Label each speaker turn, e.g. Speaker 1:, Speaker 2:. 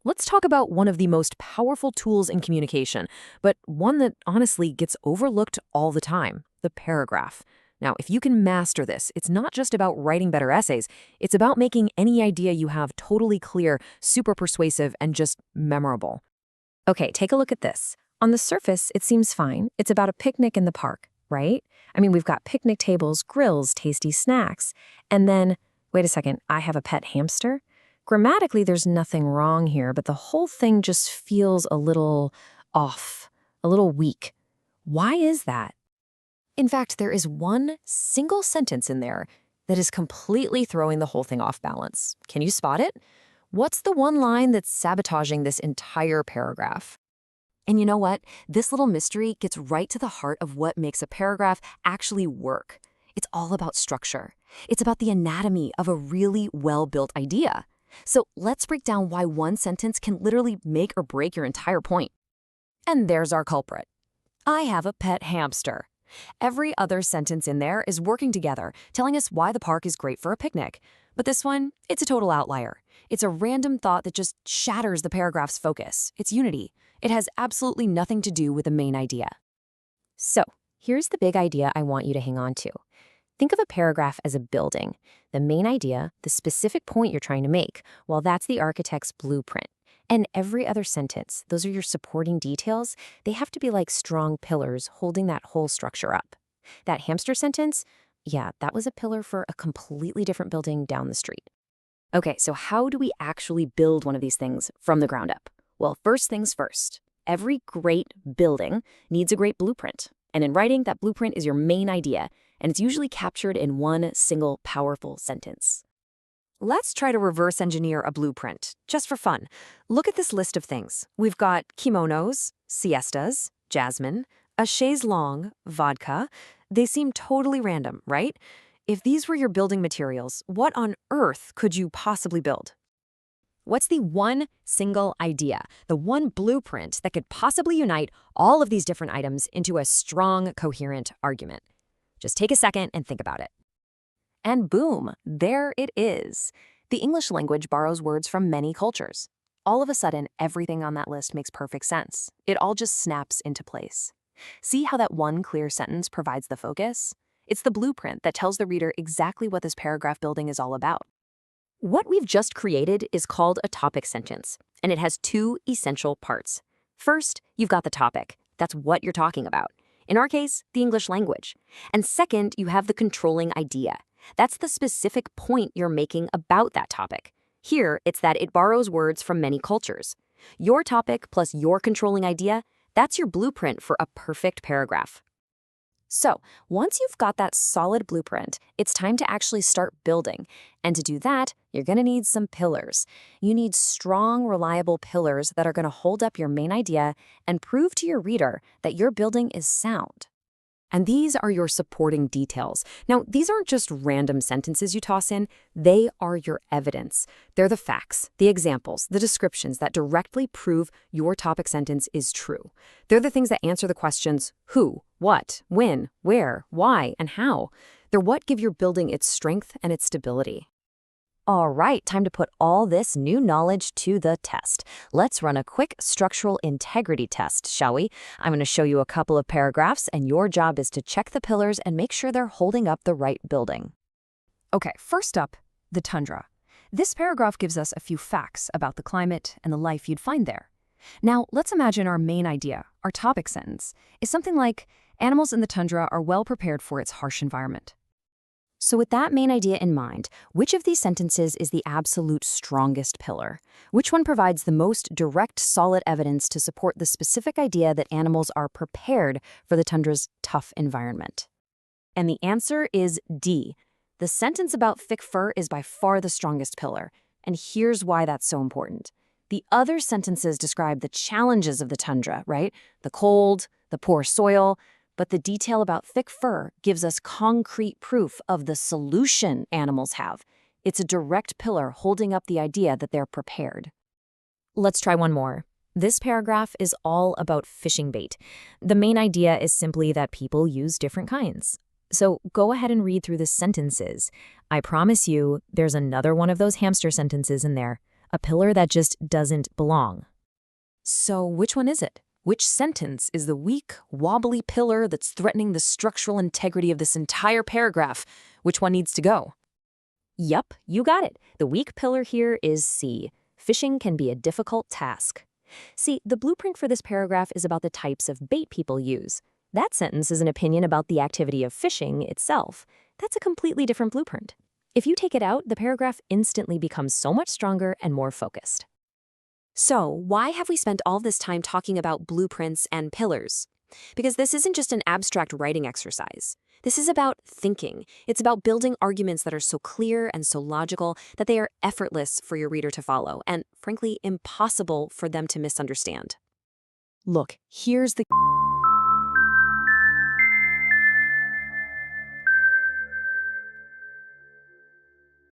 Speaker 1: Let's talk about one of the most powerful tools in communication, but one that honestly gets overlooked all the time: the paragraph. Now, if you can master this, it's not just about writing better essays, it's about making any idea you have totally clear, super persuasive, and just memorable. Okay, take a look at this. On the surface, it seems fine. It's about a picnic in the park, right? I mean, we've got picnic tables, grills, tasty snacks. And then, wait a second, I have a pet hamster? Grammatically, there's nothing wrong here, but the whole thing just feels a little off, a little weak. Why is that? In fact, there is one single sentence in there that is completely throwing the whole thing off balance. Can you spot it? What's the one line that's sabotaging this entire paragraph? And you know what? This little mystery gets right to the heart of what makes a paragraph actually work. It's all about structure. It's about the anatomy of a really well-built idea. So let's break down why one sentence can literally make or break your entire point. And there's our culprit. I have a pet hamster. Every other sentence in there is working together, telling us why the park is great for a picnic. But this one, it's a total outlier. It's a random thought that just shatters the paragraph's focus, its unity. It has absolutely nothing to do with the main idea. So, here's the big idea I want you to hang on to. Think of a paragraph as a building. The main idea, the specific point you're trying to make, well, that's the architect's blueprint. And every other sentence, those are your supporting details, they have to be like strong pillars holding that whole structure up. That hamster sentence, yeah, that was a pillar for a completely different building down the street. Okay, so how do we actually build one of these things from the ground up? Well, first things first. Every great building needs a great blueprint. And in writing, that blueprint is your main idea, and it's usually captured in one single powerful sentence. Let's try to reverse engineer a blueprint, just for fun. Look at this list of things. We've got kimonos, siestas, jasmine, a chaise longue, vodka. They seem totally random, right? If these were your building materials, what on earth could you possibly build? What's the one single idea, the one blueprint that could possibly unite all of these different items into a strong, coherent argument? Just take a second and think about it. And boom, there it is. The English language borrows words from many cultures. All of a sudden, everything on that list makes perfect sense. It all just snaps into place. See how that one clear sentence provides the focus? It's the blueprint that tells the reader exactly what this paragraph building is all about. What we've just created is called a topic sentence, and it has two essential parts. First, you've got the topic. That's what you're talking about. In our case, the English language. And second, you have the controlling idea. That's the specific point you're making about that topic. Here, it's that it borrows words from many cultures. Your topic plus your controlling idea, that's your blueprint for a perfect paragraph. So, once you've got that solid blueprint, it's time to actually start building. And to do that, you're going to need some pillars. You need strong, reliable pillars that are going to hold up your main idea and prove to your reader that your building is sound. And these are your supporting details. Now, these aren't just random sentences you toss in. They are your evidence. They're the facts, the examples, the descriptions that directly prove your topic sentence is true. They're the things that answer the questions who, what, when, where, why, and how. They're what give your building its strength and its stability. All right, time to put all this new knowledge to the test. Let's run a quick structural integrity test, shall we? I'm going to show you a couple of paragraphs, and your job is to check the pillars and make sure they're holding up the right building. Okay, first up, the tundra. This paragraph gives us a few facts about the climate and the life you'd find there. Now, let's imagine our main idea, our topic sentence, is something like, animals in the tundra are well prepared for its harsh environment. So with that main idea in mind, which of these sentences is the absolute strongest pillar? Which one provides the most direct, solid evidence to support the specific idea that animals are prepared for the tundra's tough environment? And the answer is D. The sentence about thick fur is by far the strongest pillar, and here's why that's so important. The other sentences describe the challenges of the tundra, right? The cold, the poor soil, but the detail about thick fur gives us concrete proof of the solution animals have. It's a direct pillar holding up the idea that they're prepared. Let's try one more. This paragraph is all about fishing bait. The main idea is simply that people use different kinds. So go ahead and read through the sentences. I promise you, there's another one of those hamster sentences in there.
Speaker 2: a pillar that just doesn't belong.
Speaker 1: So which one is it? Which sentence is the weak, wobbly pillar that's threatening the structural integrity of this entire paragraph? Which one needs to go?
Speaker 2: Yup, you got it. The weak pillar here is C. Fishing can be a difficult task. See, the blueprint for this paragraph is about the types of bait people use. That sentence is an opinion about the activity of fishing itself. That's a completely different blueprint. If you take it out, the paragraph instantly becomes so much stronger and more focused.
Speaker 3: So, why have we spent all this time talking about blueprints and pillars? Because this isn't just an abstract writing exercise. This is about thinking. It's about building arguments that are so clear and so logical that they are effortless for your reader to follow and, frankly, impossible for them to misunderstand.
Speaker 1: Look, here's the